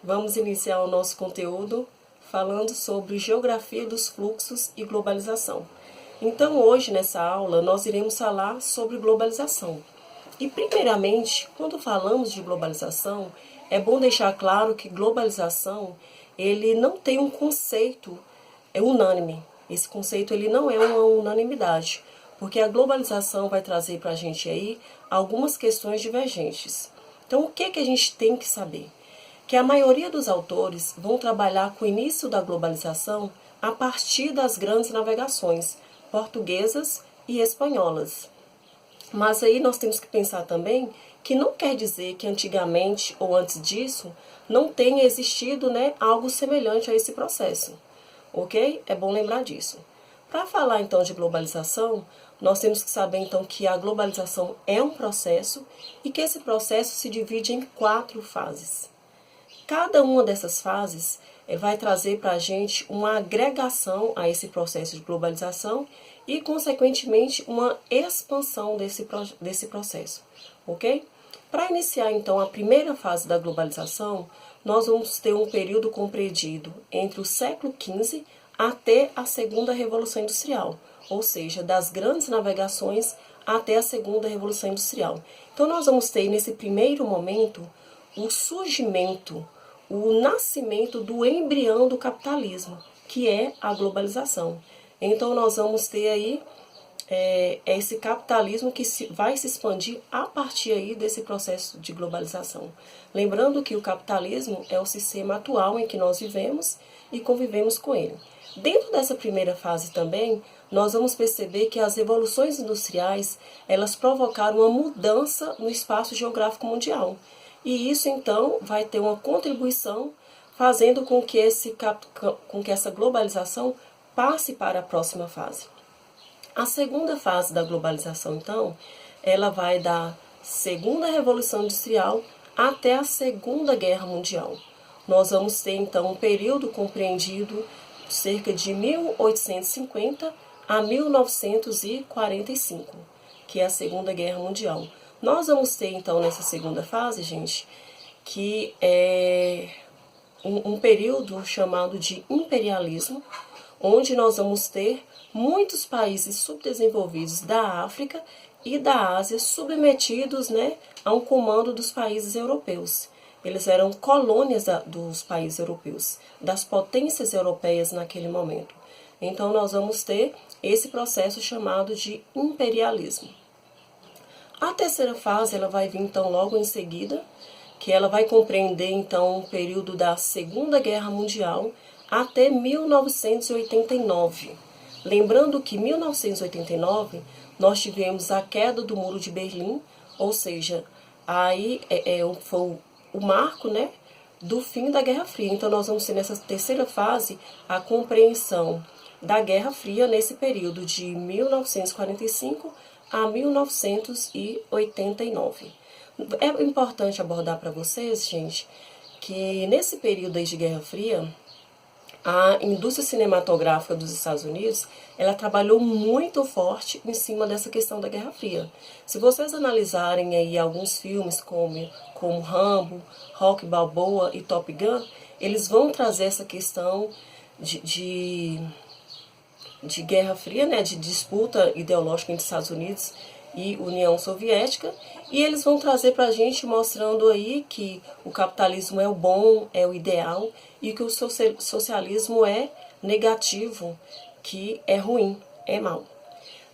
Vamos iniciar o nosso conteúdo falando sobre geografia dos fluxos e globalização. Então, hoje nessa aula, nós iremos falar sobre globalização. E, primeiramente, quando falamos de globalização, é bom deixar claro que globalização, ele não tem um conceito unânime. Esse conceito ele não é uma unanimidade, porque a globalização vai trazer para a gente aí algumas questões divergentes. Então, o que a gente tem que saber? Que a maioria dos autores vão trabalhar com o início da globalização a partir das grandes navegações portuguesas e espanholas. Mas aí nós temos que pensar também que não quer dizer que antigamente ou antes disso não tenha existido, algo semelhante a esse processo. Ok? É bom lembrar disso. Para falar então de globalização, nós temos que saber então que a globalização é um processo e que esse processo se divide em 4 fases. Cada uma dessas fases vai trazer para a gente uma agregação a esse processo de globalização e, consequentemente, uma expansão desse processo, ok? Para iniciar, então, a primeira fase da globalização, nós vamos ter um período compreendido entre o século XV até a segunda Revolução Industrial, ou seja, das grandes navegações até a segunda Revolução Industrial. Então, nós vamos ter, nesse primeiro momento, o surgimento, o nascimento do embrião do capitalismo, que é a globalização. Então, nós vamos ter aí esse capitalismo que vai se expandir a partir aí desse processo de globalização. Lembrando que o capitalismo é o sistema atual em que nós vivemos e convivemos com ele. Dentro dessa primeira fase também, nós vamos perceber que as revoluções industriais, elas provocaram uma mudança no espaço geográfico mundial. E isso, então, vai ter uma contribuição fazendo com que essa globalização passe para a próxima fase. A segunda fase da globalização, então, ela vai da segunda Revolução Industrial até a Segunda Guerra Mundial. Nós vamos ter, então, um período compreendido cerca de 1850 a 1945, que é a Segunda Guerra Mundial. Nós vamos ter, então, nessa segunda fase, gente, que é um período chamado de imperialismo, onde nós vamos ter muitos países subdesenvolvidos da África e da Ásia submetidos, a um comando dos países europeus. Eles eram colônias dos países europeus, das potências europeias naquele momento. Então, nós vamos ter esse processo chamado de imperialismo. A terceira fase, ela vai vir, então, logo em seguida, que ela vai compreender, então, o período da Segunda Guerra Mundial até 1989. Lembrando que em 1989, nós tivemos a queda do Muro de Berlim, ou seja, aí foi o marco, do fim da Guerra Fria. Então, nós vamos ter nessa terceira fase a compreensão da Guerra Fria nesse período de 1945 a 1989. É importante abordar para vocês, gente, que nesse período aí de Guerra Fria, a indústria cinematográfica dos Estados Unidos, ela trabalhou muito forte em cima dessa questão da Guerra Fria. Se vocês analisarem aí alguns filmes como Rambo, Rocky Balboa e Top Gun, eles vão trazer essa questão de Guerra Fria, de disputa ideológica entre Estados Unidos e União Soviética, e eles vão trazer para a gente mostrando aí que o capitalismo é o bom, é o ideal, e que o socialismo é negativo, que é ruim, é mal.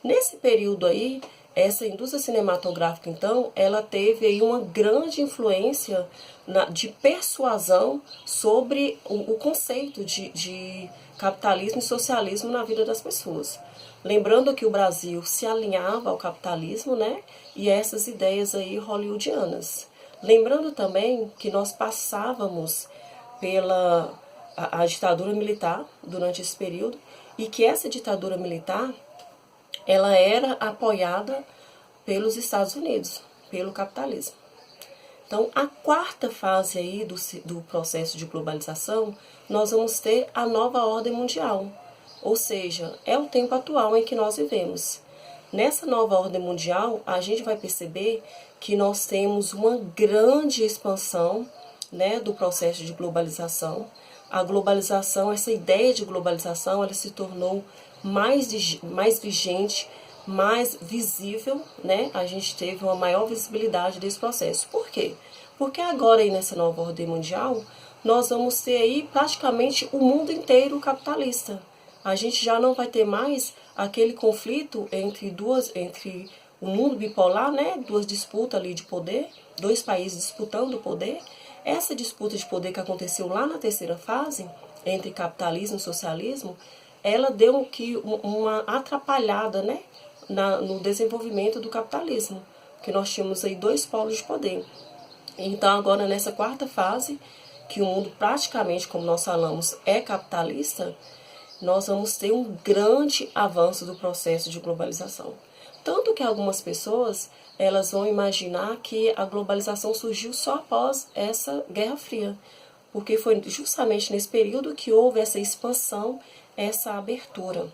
Nesse período aí, essa indústria cinematográfica, então, ela teve aí uma grande influência de persuasão sobre o conceito de capitalismo e socialismo na vida das pessoas. Lembrando que o Brasil se alinhava ao capitalismo, e essas ideias aí hollywoodianas. Lembrando também que nós passávamos pela a ditadura militar durante esse período e que essa ditadura militar, ela era apoiada pelos Estados Unidos, pelo capitalismo. Então, a quarta fase aí do processo de globalização, nós vamos ter a nova ordem mundial, ou seja, é o tempo atual em que nós vivemos. Nessa nova ordem mundial, a gente vai perceber que nós temos uma grande expansão né, do processo de globalização. A globalização, essa ideia de globalização, ela se tornou mais vigente, mais visível, né? A gente teve uma maior visibilidade desse processo. Por quê? Porque agora aí nessa nova ordem mundial, nós vamos ter aí praticamente o mundo inteiro capitalista. A gente já não vai ter mais aquele conflito entre o mundo bipolar, né? Duas disputas ali de poder, dois países disputando o poder. Essa disputa de poder que aconteceu lá na terceira fase, entre capitalismo e socialismo, ela deu uma atrapalhada, né, no desenvolvimento do capitalismo, que nós tínhamos aí dois polos de poder. Então agora nessa quarta fase, que o mundo praticamente, como nós falamos, é capitalista, nós vamos ter um grande avanço do processo de globalização. Tanto que algumas pessoas, elas vão imaginar que a globalização surgiu só após essa Guerra Fria, porque foi justamente nesse período que houve essa expansão, essa abertura.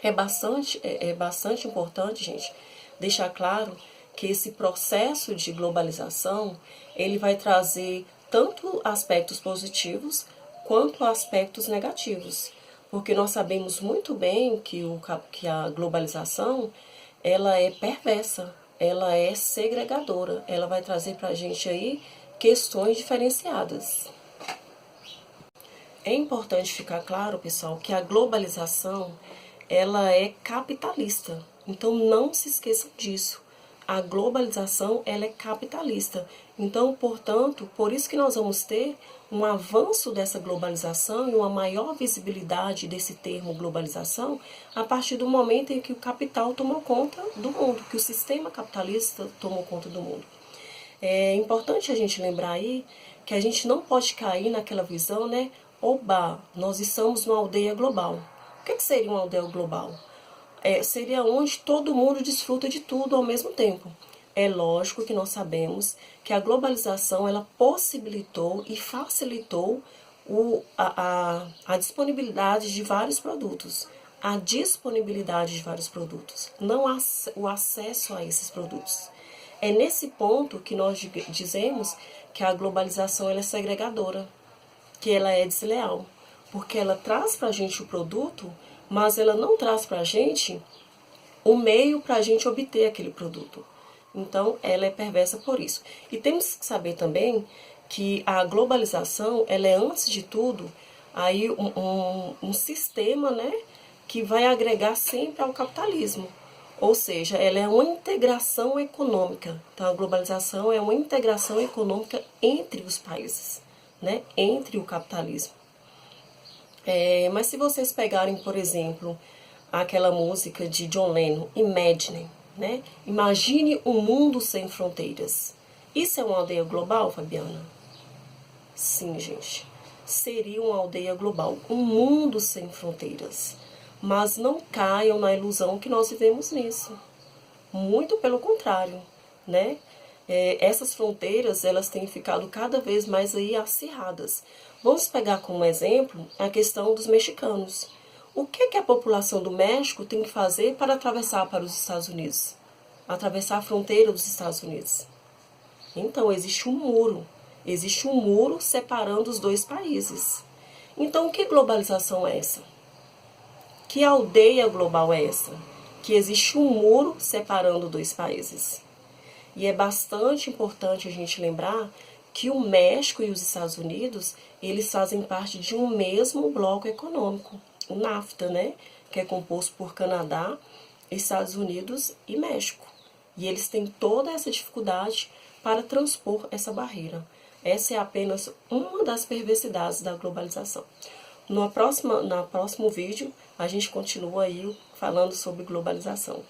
É bastante importante, gente, deixar claro que esse processo de globalização, ele vai trazer tanto aspectos positivos quanto aspectos negativos. Porque nós sabemos muito bem que a globalização, ela é perversa, ela é segregadora, ela vai trazer para a gente aí questões diferenciadas. É importante ficar claro, pessoal, que a globalização, ela é capitalista. Então não se esqueçam disso. A globalização, ela é capitalista. Então, portanto, por isso que nós vamos ter um avanço dessa globalização e uma maior visibilidade desse termo globalização a partir do momento em que o capital tomou conta do mundo, que o sistema capitalista tomou conta do mundo. É importante a gente lembrar aí que a gente não pode cair naquela visão, né? Oba, nós estamos numa aldeia global. O que seria uma aldeia global? Seria onde todo mundo desfruta de tudo ao mesmo tempo. É lógico que nós sabemos que a globalização, ela possibilitou e facilitou a disponibilidade de vários produtos. A disponibilidade de vários produtos, não o acesso a esses produtos. É nesse ponto que nós dizemos que a globalização, ela é segregadora, que ela é desleal, porque ela traz para a gente o produto, mas ela não traz para a gente o meio para a gente obter aquele produto. Então, ela é perversa por isso. E temos que saber também que a globalização, ela é, antes de tudo, aí um sistema, né, que vai agregar sempre ao capitalismo. Ou seja, ela é uma integração econômica. Então, a globalização é uma integração econômica entre os países, né, entre o capitalismo. Mas se vocês pegarem, por exemplo, aquela música de John Lennon, Imagine, né? Imagine um mundo sem fronteiras. Isso é uma aldeia global, Fabiana? Sim, gente. Seria uma aldeia global, um mundo sem fronteiras. Mas não caiam na ilusão que nós vivemos nisso. Muito pelo contrário, né? Essas fronteiras, elas têm ficado cada vez mais aí acirradas. Vamos pegar como exemplo a questão dos mexicanos. O que a população do México tem que fazer para atravessar para os Estados Unidos? Atravessar a fronteira dos Estados Unidos. Então, existe um muro separando os dois países. Então, que globalização é essa? Que aldeia global é essa? Que existe um muro separando dois países. E é bastante importante a gente lembrar que o México e os Estados Unidos, eles fazem parte de um mesmo bloco econômico, o NAFTA, né? Que é composto por Canadá, Estados Unidos e México. E eles têm toda essa dificuldade para transpor essa barreira. Essa é apenas uma das perversidades da globalização. No próximo vídeo, a gente continua aí falando sobre globalização.